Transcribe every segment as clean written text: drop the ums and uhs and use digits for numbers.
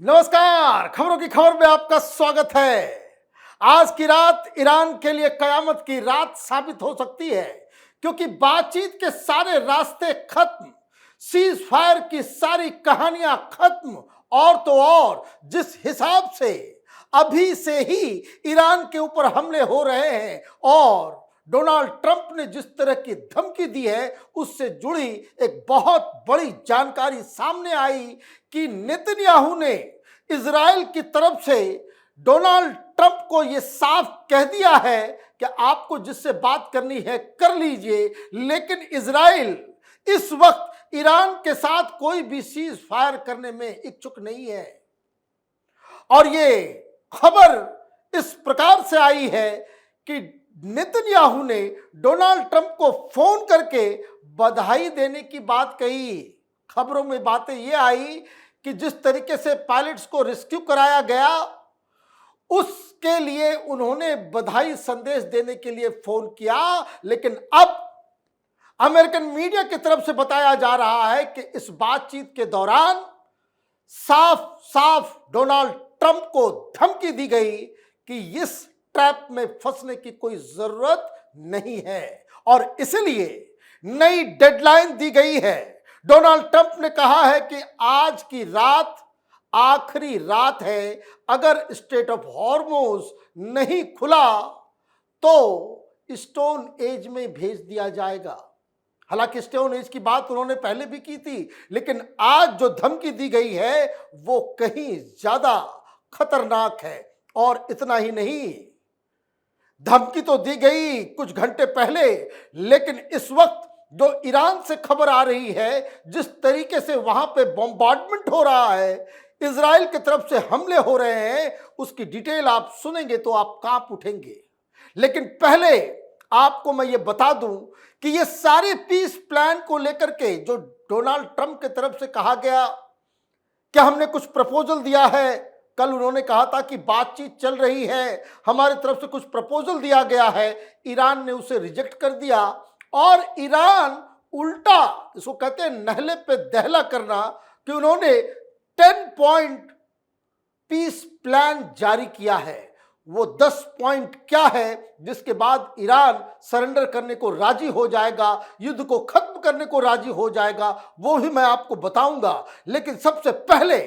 नमस्कार। खबरों की खबर में आपका स्वागत है। आज की रात ईरान के लिए कयामत की रात साबित हो सकती है, क्योंकि बातचीत के सारे रास्ते खत्म, सीज फायर की सारी कहानियां खत्म। और तो और जिस हिसाब से अभी से ही ईरान के ऊपर हमले हो रहे हैं और डोनाल्ड ट्रंप ने जिस तरह की धमकी दी है, उससे जुड़ी एक बहुत बड़ी जानकारी सामने आई कि नेतन्याहू ने इजराइल की तरफ से डोनाल्ड ट्रंप को यह साफ कह दिया है कि आपको जिससे बात करनी है कर लीजिए, लेकिन इजराइल इस वक्त ईरान के साथ कोई भी सीज फायर करने में इच्छुक नहीं है। और ये खबर इस प्रकार से आई है कि नेतन्याहू ने डोनाल्ड ट्रंप को फोन करके बधाई देने की बात कही। खबरों में बातें ये आई कि जिस तरीके से पायलट्स को रेस्क्यू कराया गया, उसके लिए उन्होंने बधाई संदेश देने के लिए फोन किया। लेकिन अब अमेरिकन मीडिया की तरफ से बताया जा रहा है कि इस बातचीत के दौरान साफ साफ डोनाल्ड ट्रंप को धमकी दी गई कि इस ट्रैप में फंसने की कोई जरूरत नहीं है और इसलिए नई डेडलाइन दी गई है। डोनाल्ड ट्रंप ने कहा है कि आज की रात आखिरी रात है। अगर स्ट्रेट ऑफ हॉर्मुज नहीं खुला तो स्टोन एज में भेज दिया जाएगा। हालांकि स्टोन एज की बात उन्होंने पहले भी की थी, लेकिन आज जो धमकी दी गई है वो कहीं ज्यादा खतरनाक है। और इतना ही नहीं, धमकी तो दी गई कुछ घंटे पहले, लेकिन इस वक्त जो ईरान से खबर आ रही है, जिस तरीके से वहां पे बॉम्बार्डमेंट हो रहा है, इजराइल की तरफ से हमले हो रहे हैं, उसकी डिटेल आप सुनेंगे तो आप कांप उठेंगे। लेकिन पहले आपको मैं ये बता दूं कि ये सारे पीस प्लान को लेकर के जो डोनाल्ड ट्रंप की तरफ से कहा गया कि हमने कुछ प्रपोजल दिया है, कल उन्होंने कहा था कि बातचीत चल रही है, हमारी तरफ से कुछ प्रपोजल दिया गया है, ईरान ने उसे रिजेक्ट कर दिया। और ईरान उल्टा, इसको कहते हैं नहले पे दहला करना, कि उन्होंने 10 पॉइंट पीस प्लान जारी किया है। वो 10 पॉइंट क्या है जिसके बाद ईरान सरेंडर करने को राजी हो जाएगा, युद्ध को खत्म करने को राजी हो जाएगा, वो भी मैं आपको बताऊंगा। लेकिन सबसे पहले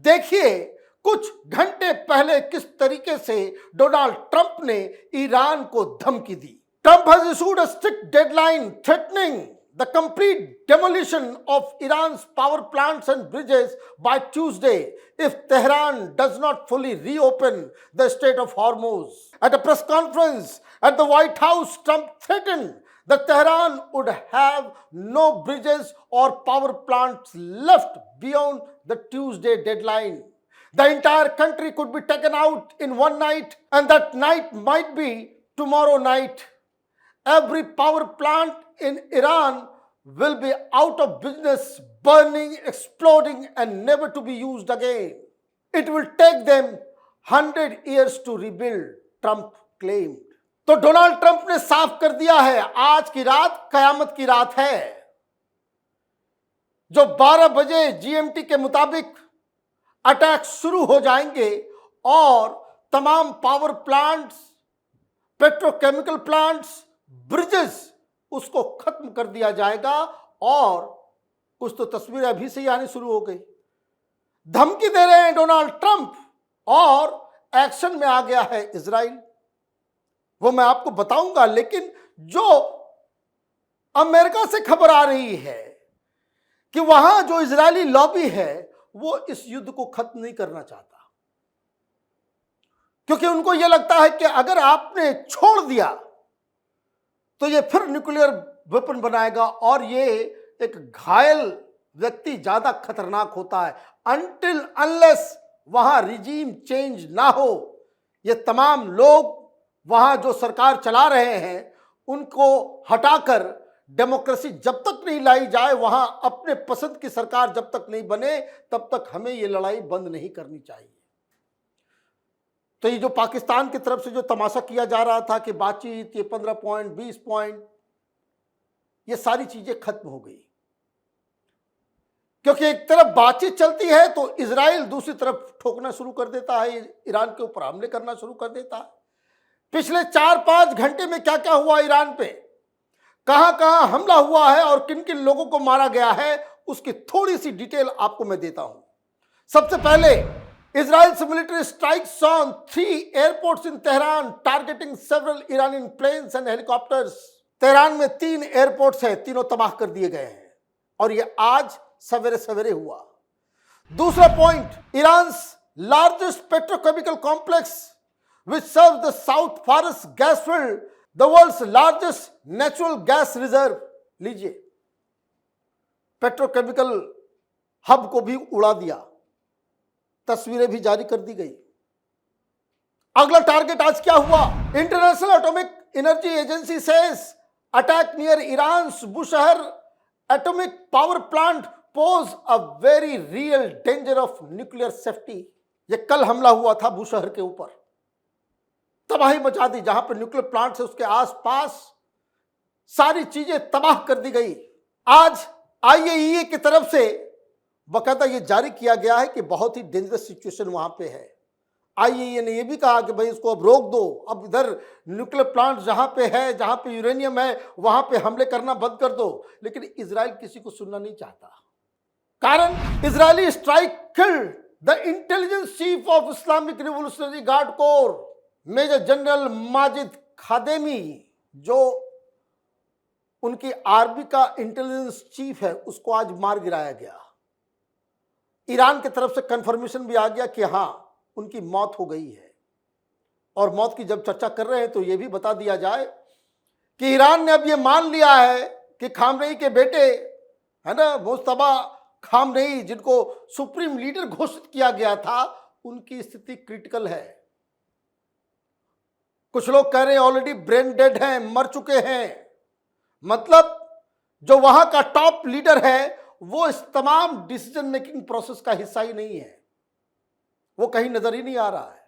देखिए कुछ घंटे पहले किस तरीके से डोनाल्ड ट्रंप ने ईरान को धमकी दी। Trump has issued a strict deadline threatening the complete demolition of Iran's power plants and bridges by Tuesday if Tehran does not fully reopen the Strait of Hormuz. At a press conference at the White House, Trump threatened that Tehran would have no bridges or power plants left beyond the Tuesday deadline. The entire country could be taken out in one night, and that night might be tomorrow night. Every power plant in Iran will be out of business, burning, exploding, and never to be used again. It will take them 100 years to rebuild, Trump claimed. तो Donald Trump ने साफ कर दिया है, आज की रात कयामत की रात है। जो 12 बजे जीएमटी के मुताबिक अटैक शुरू हो जाएंगे और तमाम power plants, petrochemical plants, bridges, उसको खत्म कर दिया जाएगा। और कुछ तो तस्वीरें अभी से ही आनी शुरू हो गई। धमकी दे रहे हैं डोनाल्ड ट्रंप और एक्शन में आ गया है इजराइल, वो मैं आपको बताऊंगा। लेकिन जो अमेरिका से खबर आ रही है कि वहां जो इजरायली लॉबी है वो इस युद्ध को खत्म नहीं करना चाहता, क्योंकि उनको यह लगता है कि अगर आपने छोड़ दिया तो ये फिर न्यूक्लियर वेपन बनाएगा और ये एक घायल व्यक्ति ज्यादा खतरनाक होता है। अनटिल अनलेस वहां रिजीम चेंज ना हो, ये तमाम लोग वहां जो सरकार चला रहे हैं उनको हटाकर डेमोक्रेसी जब तक नहीं लाई जाए, वहां अपने पसंद की सरकार जब तक नहीं बने, तब तक हमें ये लड़ाई बंद नहीं करनी चाहिए। तो ये जो पाकिस्तान की तरफ से जो तमाशा किया जा रहा था कि बातचीत, ये 15 पॉइंट, 20 पॉइंट, ये सारी चीजें खत्म हो गई। क्योंकि एक तरफ बातचीत चलती है तो इजराइल दूसरी तरफ ठोकना शुरू कर देता है, ईरान के ऊपर हमले करना शुरू कर देता है। पिछले 4-5 घंटे में क्या क्या हुआ ईरान पे, कहां कहां हमला हुआ है और किन किन लोगों को मारा गया है, उसकी थोड़ी सी डिटेल आपको मैं देता हूं। सबसे पहले, Israel's military strikes on 3 airports in Tehran, targeting several Iranian planes and helicopters. Tehran में 3 एयरपोर्ट्स हैं, तीनों तबाह कर दिए गए हैं और यह आज सवेरे सवेरे हुआ। दूसरा point, Iran's largest petrochemical complex which serves the South Faras gas field, the world's largest natural gas reserve. लीजिए, पेट्रोकेमिकल हब को भी उड़ा दिया, तस्वीरें भी जारी कर दी गई। अगला टारगेट आज क्या हुआ? International atomic energy agency says attack near Iran's Bushehr atomic power plant poses a very real danger of nuclear safety. यह कल हमला हुआ था बुशहर के ऊपर, तबाही मचा दी, जहां पर न्यूक्लियर प्लांट है उसके आसपास सारी चीजें तबाह कर दी गई। आज आईएईए की तरफ से बकायदा ये जारी किया गया है कि बहुत ही डेंजरस सिचुएशन वहां पे है। आईएईए ने यह भी कहा कि भाई इसको अब रोक दो, अब इधर न्यूक्लियर प्लांट जहां पे है, जहां पे यूरेनियम है, वहां पे हमले करना बंद कर दो। लेकिन इजराइल किसी को सुनना नहीं चाहता। कारण, Israeli strike killed the intelligence chief of Islamic revolutionary guard corps major general Majid Khademi, जो उनकी आर्मी का इंटेलिजेंस चीफ है, उसको आज मार गिराया गया। ईरान की तरफ से कंफर्मेशन भी आ गया कि हां, उनकी मौत हो गई है। और मौत की जब चर्चा कर रहे हैं तो यह भी बता दिया जाए कि ईरान ने अब यह मान लिया है कि खामनेई के बेटे है ना, मुस्तफा खामनेई, जिनको सुप्रीम लीडर घोषित किया गया था, उनकी स्थिति क्रिटिकल है। कुछ लोग कह रहे हैं ऑलरेडी ब्रेन डेड हैं, मर चुके हैं। मतलब जो वहां का टॉप लीडर है वो इस तमाम डिसीजन मेकिंग प्रोसेस का हिस्सा ही नहीं है, वो कहीं नजर ही नहीं आ रहा है।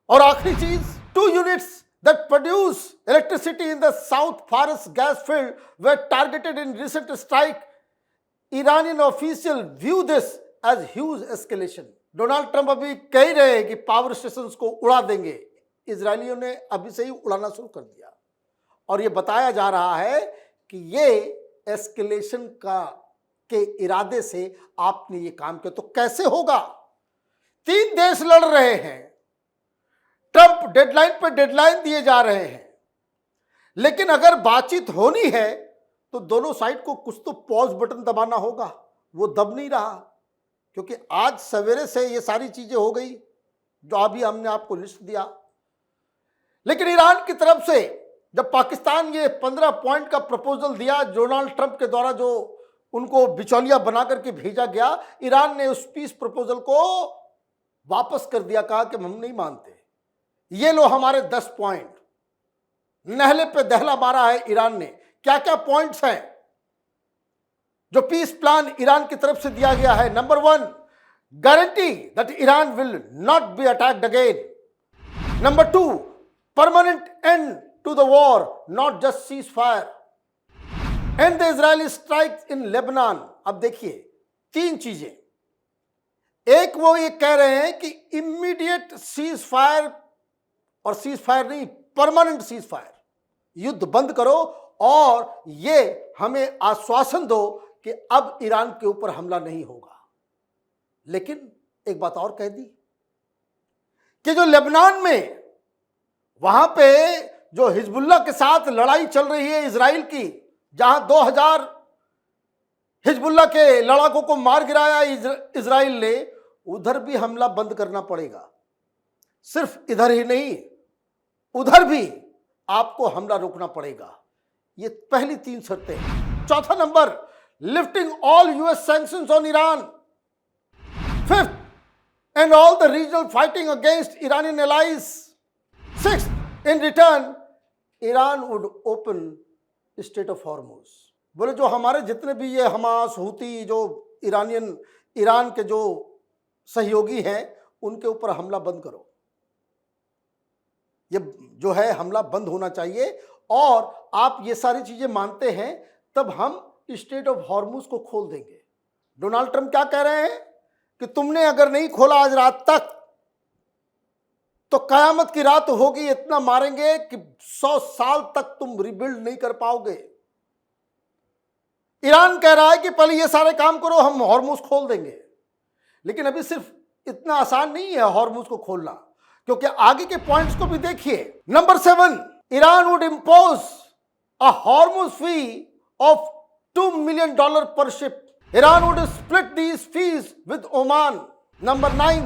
और आखिरी चीज, 2 units that produce electricity in the south Pars gas field were targeted in recent strike. Iranian official view this as huge escalation. Donald Trump अभी कह रहे हैं कि पावर स्टेशन को उड़ा देंगे, इजरायलियों ने अभी से ही उड़ाना शुरू कर दिया। और यह बताया जा रहा है कि यह एस्केलेशन के इरादे से आपने ये काम किया। तो कैसे होगा? 3 देश लड़ रहे हैं, ट्रंप डेडलाइन पर डेडलाइन दिए जा रहे हैं, लेकिन अगर बातचीत होनी है तो दोनों साइड को कुछ तो पॉज बटन दबाना होगा। वो दब नहीं रहा, क्योंकि आज सवेरे से ये सारी चीजें हो गई जो अभी हमने आपको लिस्ट दिया। लेकिन ईरान की तरफ से जब पाकिस्तान ये 15 पॉइंट का प्रपोजल दिया डोनाल्ड ट्रंप के द्वारा, जो उनको बिचौलिया बना करके भेजा गया, ईरान ने उस पीस प्रपोजल को वापस कर दिया, कहा कि हम नहीं मानते, ये लो हमारे 10 पॉइंट। नहले पे दहला मारा है ईरान ने। क्या क्या पॉइंट्स हैं जो पीस प्लान ईरान की तरफ से दिया गया है? Number 1, guarantee that Iran will not be attacked again. Number 2, permanent and to the war, not just ceasefire, and the Israeli strikes in Lebanon। अब देखिए 3 चीजें। एक, वो ये कह रहे हैं कि इमीडिएट सीज फायर, और सीज फायर नहीं, परमानेंट सीज फायर, युद्ध बंद करो और ये हमें आश्वासन दो कि अब ईरान के ऊपर हमला नहीं होगा। लेकिन एक बात और कह दी कि जो लेबनान में, वहां पे जो हिजबुल्लाह के साथ लड़ाई चल रही है इजराइल की, जहां 2000 हिजबुल्लाह के लड़ाकों को मार गिराया इजराइल ने, उधर भी हमला बंद करना पड़ेगा। सिर्फ इधर ही नहीं, उधर भी आपको हमला रोकना पड़ेगा। ये पहली 3 शर्तें। चौथा number, lifting all US sanctions on Iran. 5th, and all the regional fighting against Iranian allies. 6th, in return Iran would open state of Hormuz. बोले जो हमारे जितने भी ये हमास, हूती, जो ईरान के जो सहयोगी हैं, उनके ऊपर हमला बंद करो। ये जो है हमला बंद होना चाहिए, और आप ये सारी चीजें मानते हैं तब हम स्टेट ऑफ हॉर्मुज को खोल देंगे। डोनाल्ड ट्रंप क्या कह रहे हैं कि तुमने अगर नहीं खोला आज रात तक तो कयामत की रात होगी, इतना मारेंगे कि 100 साल तक तुम रिबिल्ड नहीं कर पाओगे। ईरान कह रहा है कि पहले ये सारे काम करो, हम हॉर्मुज खोल देंगे। लेकिन अभी सिर्फ इतना आसान नहीं है हॉर्मुज को खोलना, क्योंकि आगे के पॉइंट्स को भी देखिए। Number 7, Iran would impose a Hormuz fee of $2 million per ship. Iran would split these fees with Oman. Number 9,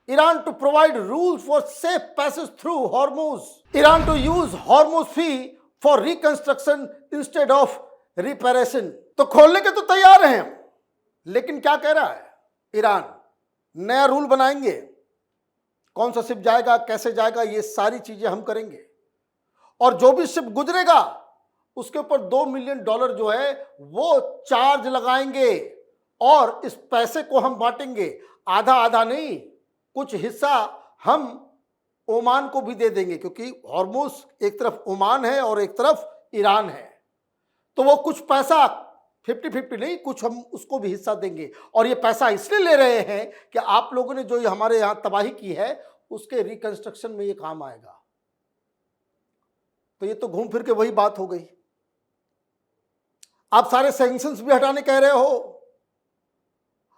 Iran to provide rules for safe passage through Hormuz. Iran to use Hormuz fee for reconstruction instead of reparation. तो खोलने के तो तैयार हैं हम, लेकिन क्या कह रहा है ईरान? नया रूल बनाएंगे, कौन सा शिप जाएगा, कैसे जाएगा, ये सारी चीजें हम करेंगे। और जो भी शिप गुजरेगा उसके ऊपर $2 million जो है वो चार्ज लगाएंगे, और इस पैसे को हम बांटेंगे, आधा आधा नहीं, कुछ हिस्सा हम ओमान को भी दे देंगे, क्योंकि हॉर्मुज एक तरफ ओमान है और एक तरफ ईरान है। तो वो कुछ पैसा 50-50 नहीं, कुछ हम उसको भी हिस्सा देंगे। और ये पैसा इसलिए ले रहे हैं कि आप लोगों ने जो हमारे यहाँ तबाही की है उसके रिकंस्ट्रक्शन में ये काम आएगा। तो ये तो घूम फिर के वही बात हो गई। आप सारे सैंक्शंस भी हटाने कह रहे हो,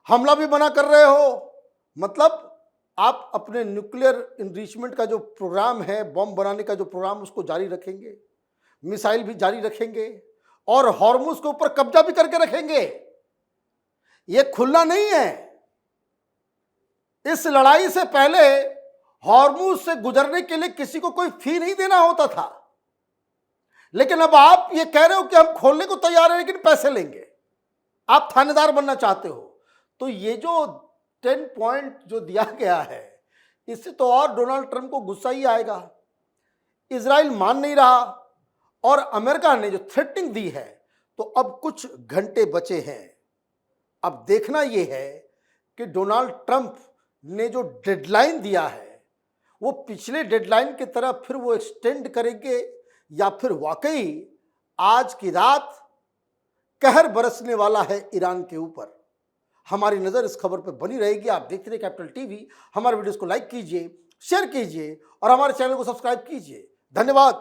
हमला भी मना कर रहे हो, मतलब आप अपने न्यूक्लियर इनरिचमेंट का जो प्रोग्राम है, बॉम्ब बनाने का जो प्रोग्राम, उसको जारी रखेंगे, मिसाइल भी जारी रखेंगे, और हॉर्मुज के ऊपर कब्जा भी करके रखेंगे। ये खुलना नहीं है। इस लड़ाई से पहले हॉर्मुज से गुजरने के लिए किसी को कोई फी नहीं देना होता था, लेकिन अब आप ये कह रहे हो कि हम खोलने को तैयार हैं लेकिन पैसे लेंगे। आप थानेदार बनना चाहते हो। तो ये जो 10 पॉइंट जो दिया गया है, इससे तो और डोनाल्ड ट्रंप को गुस्सा ही आएगा। इजराइल मान नहीं रहा, और अमेरिका ने जो थ्रेटनिंग दी है, तो अब कुछ घंटे बचे हैं। अब देखना यह है कि डोनाल्ड ट्रंप ने जो डेडलाइन दिया है वो पिछले डेडलाइन की तरह फिर वो एक्सटेंड करेंगे, या फिर वाकई आज की रात कहर बरसने वाला है ईरान के ऊपर। हमारी नज़र इस खबर पर बनी रहेगी। आप देखते रहिए कैपिटल टीवी। हमारे वीडियोस को लाइक कीजिए, शेयर कीजिए और हमारे चैनल को सब्सक्राइब कीजिए। धन्यवाद।